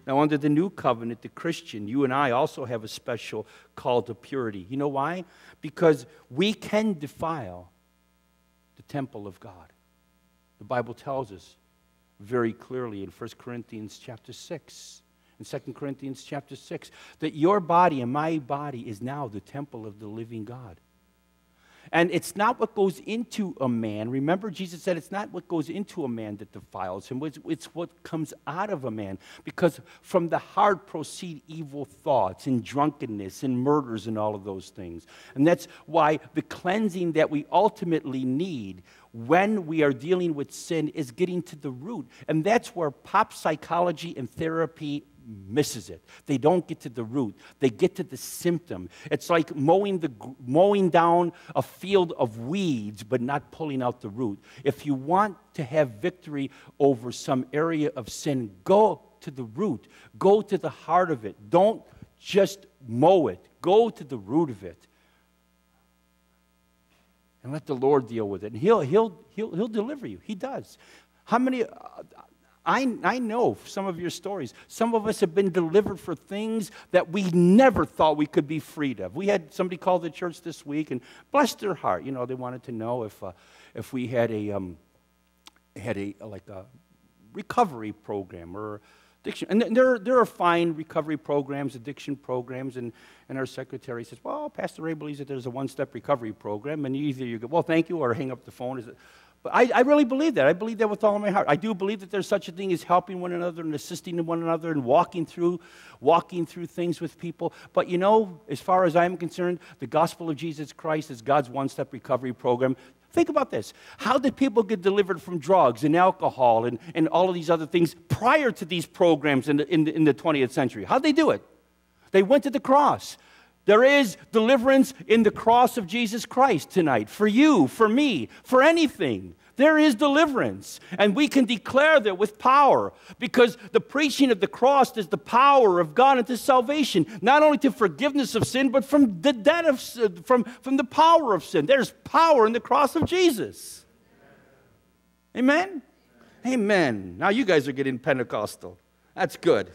Now, under the new covenant, the Christian, you and I also have a special call to purity. You know why? Because we can defile the temple of God. The Bible tells us very clearly in 1 Corinthians chapter 6, in 2 Corinthians chapter 6, that your body and my body is now the temple of the living God. And it's not what goes into a man. Remember, Jesus said it's not what goes into a man that defiles him. It's what comes out of a man. Because from the heart proceed evil thoughts and drunkenness and murders and all of those things. And that's why the cleansing that we ultimately need when we are dealing with sin is getting to the root. And that's where pop psychology and therapy misses it. They don't get to the root. They get to the symptom. It's like mowing down a field of weeds but not pulling out the root. If you want to have victory over some area of sin, go to the root. Go to the heart of it. Don't just mow it. Go to the root of it. And let the Lord deal with it. And He'll deliver you. He does. How many... I know some of your stories. Some of us have been delivered for things that we never thought we could be freed of. We had somebody call the church this week, and bless their heart. You know, they wanted to know if we had a recovery program or addiction. And there are fine recovery programs, addiction programs, and our secretary says, well, Pastor Ray believes that there's a one-step recovery program, and either you go, well, thank you, or hang up the phone. But I really believe that. I believe that with all of my heart. I do believe that there's such a thing as helping one another and assisting one another and walking through things with people. But you know, as far as I'm concerned, the gospel of Jesus Christ is God's one-step recovery program. Think about this. How did people get delivered from drugs and alcohol and all of these other things prior to these programs in the 20th century? How'd they do it? They went to the cross. There is deliverance in the cross of Jesus Christ tonight. For you, for me, for anything. There is deliverance. And we can declare that with power. Because the preaching of the cross is the power of God unto salvation. Not only to forgiveness of sin, but from the debt of sin, from the power of sin. There's power in the cross of Jesus. Amen? Amen. Now you guys are getting Pentecostal. That's good.